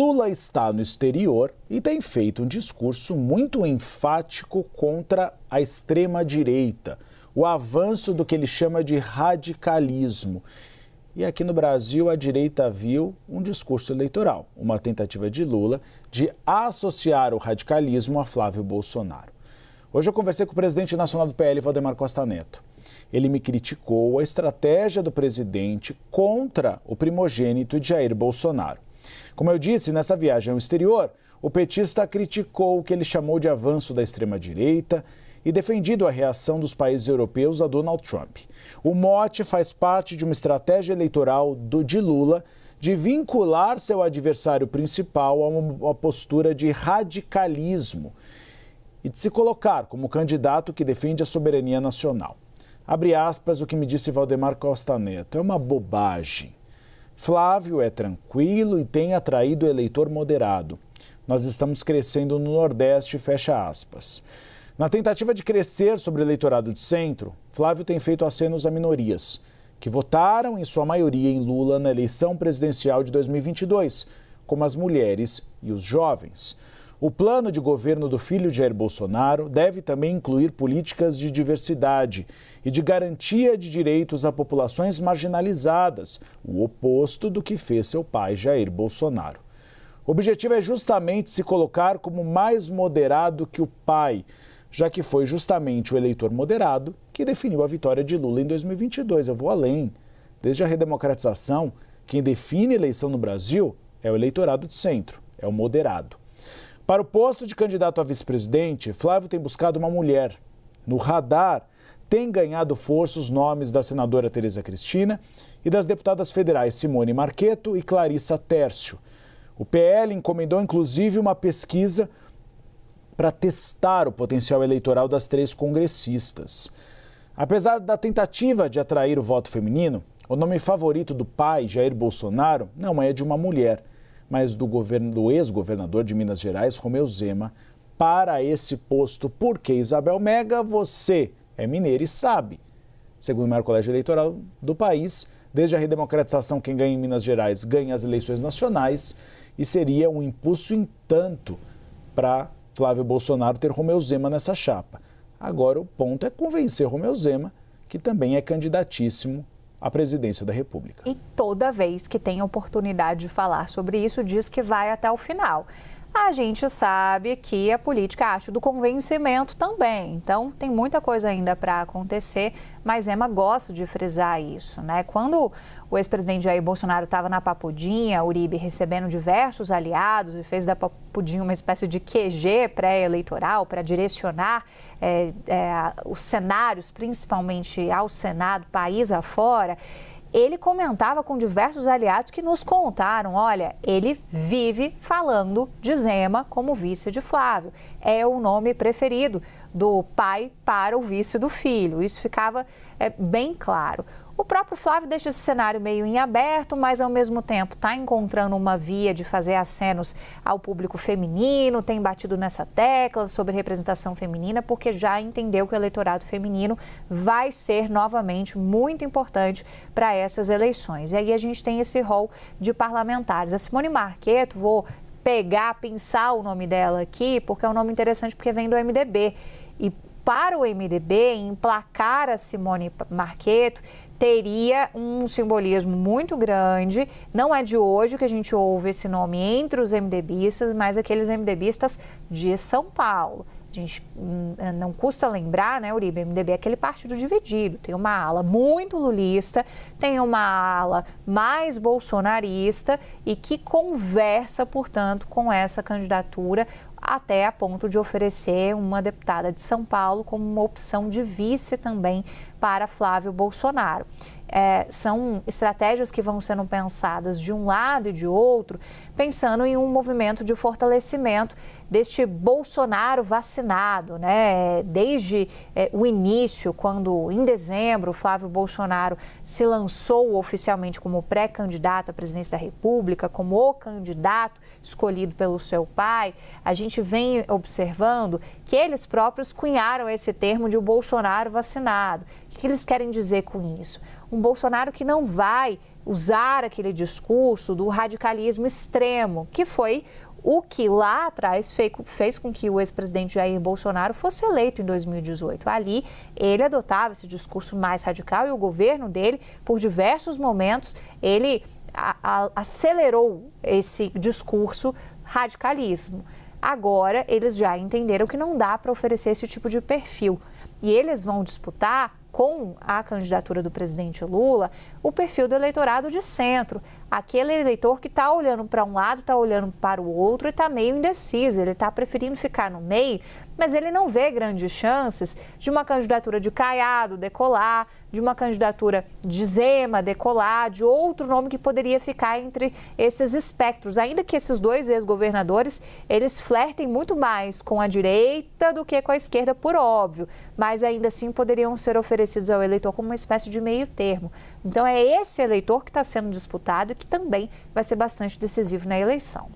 Lula está no exterior e tem feito um discurso muito enfático contra a extrema-direita, o avanço do que ele chama de radicalismo. E aqui no Brasil, a direita viu um discurso eleitoral, uma tentativa de Lula de associar o radicalismo a Flávio Bolsonaro. Hoje eu conversei com o presidente nacional do PL, Valdemar Costa Neto. Ele me criticou a estratégia do presidente contra o primogênito de Jair Bolsonaro. Como eu disse, nessa viagem ao exterior, o petista criticou o que ele chamou de avanço da extrema-direita e defendido a reação dos países europeus a Donald Trump. O mote faz parte de uma estratégia eleitoral de Lula de vincular seu adversário principal a uma postura de radicalismo e de se colocar como candidato que defende a soberania nacional. Abre aspas o que me disse Valdemar Costa Neto. É uma bobagem. Flávio é tranquilo e tem atraído eleitor moderado. Nós estamos crescendo no Nordeste, fecha aspas. Na tentativa de crescer sobre o eleitorado de centro, Flávio tem feito acenos a minorias, que votaram em sua maioria em Lula na eleição presidencial de 2022, como as mulheres e os jovens. O plano de governo do filho de Jair Bolsonaro deve também incluir políticas de diversidade e de garantia de direitos a populações marginalizadas, o oposto do que fez seu pai Jair Bolsonaro. O objetivo é justamente se colocar como mais moderado que o pai, já que foi justamente o eleitor moderado que definiu a vitória de Lula em 2022. Eu vou além. Desde a redemocratização, quem define a eleição no Brasil é o eleitorado de centro, é o moderado. Para o posto de candidato a vice-presidente, Flávio tem buscado uma mulher. No radar, tem ganhado força os nomes da senadora Tereza Cristina e das deputadas federais Simone Marcheto e Clarissa Tércio. O PL encomendou, inclusive, uma pesquisa para testar o potencial eleitoral das três congressistas. Apesar da tentativa de atrair o voto feminino, o nome favorito do pai, Jair Bolsonaro, não é de uma mulher, mas do ex-governador de Minas Gerais, Romeu Zema, para esse posto. Porque Isabel Mega, você é mineira e sabe. Segundo o maior colégio eleitoral do país, desde a redemocratização, quem ganha em Minas Gerais ganha as eleições nacionais e seria um impulso em tanto para Flávio Bolsonaro ter Romeu Zema nessa chapa. Agora o ponto é convencer Romeu Zema, que também é candidatíssimo à presidência da República. E toda vez que tem oportunidade de falar sobre isso, diz que vai até o final. A gente sabe que a política é arte do convencimento também, então tem muita coisa ainda para acontecer, mas Zema gosta de frisar isso, né? Quando o ex-presidente Jair Bolsonaro estava na Papudinha, Uribe recebendo diversos aliados e fez da Papudinha uma espécie de QG pré-eleitoral para direcionar os cenários, principalmente ao Senado, país afora, ele comentava com diversos aliados que nos contaram, olha, ele vive falando de Zema como vice de Flávio. É o nome preferido do pai para o vice do filho. Isso ficava bem claro. O próprio Flávio deixa esse cenário meio em aberto, mas ao mesmo tempo está encontrando uma via de fazer acenos ao público feminino, tem batido nessa tecla sobre representação feminina, porque já entendeu que o eleitorado feminino vai ser novamente muito importante para essas eleições. E aí a gente tem esse rol de parlamentares. A Simone Marcheto, vou pensar o nome dela aqui, porque é um nome interessante, porque vem do MDB. E para o MDB, emplacar a Simone Marcheto teria um simbolismo muito grande. Não é de hoje que a gente ouve esse nome entre os MDBistas, mas aqueles MDBistas de São Paulo. A gente não custa lembrar, né, Uribe? O MDB é aquele partido dividido. Tem uma ala muito lulista, tem uma ala mais bolsonarista e que conversa, portanto, com essa candidatura até a ponto de oferecer uma deputada de São Paulo como uma opção de vice também para Flávio Bolsonaro. São estratégias que vão sendo pensadas de um lado e de outro, pensando em um movimento de fortalecimento deste Bolsonaro vacinado, né? Desde o início, quando em dezembro o Flávio Bolsonaro se lançou oficialmente como pré-candidato à presidência da República, como o candidato escolhido pelo seu pai, a gente vem observando que eles próprios cunharam esse termo de o Bolsonaro vacinado. O que eles querem dizer com isso? Um Bolsonaro que não vai usar aquele discurso do radicalismo extremo, que foi o que lá atrás fez com que o ex-presidente Jair Bolsonaro fosse eleito em 2018. Ali, ele adotava esse discurso mais radical e o governo dele, por diversos momentos, ele acelerou esse discurso radicalismo. Agora, eles já entenderam que não dá para oferecer esse tipo de perfil. E eles vão disputar com a candidatura do presidente Lula o perfil do eleitorado de centro. Aquele eleitor que está olhando para um lado, está olhando para o outro e está meio indeciso. Ele está preferindo ficar no meio, mas ele não vê grandes chances de uma candidatura de Caiado decolar, de uma candidatura de Zema decolar, de outro nome que poderia ficar entre esses espectros. Ainda que esses dois ex-governadores, eles flertem muito mais com a direita do que com a esquerda, por óbvio. Mas ainda assim poderiam ser oferecidos ao eleitor como uma espécie de meio termo. Então é esse eleitor que está sendo disputado e que também vai ser bastante decisivo na eleição.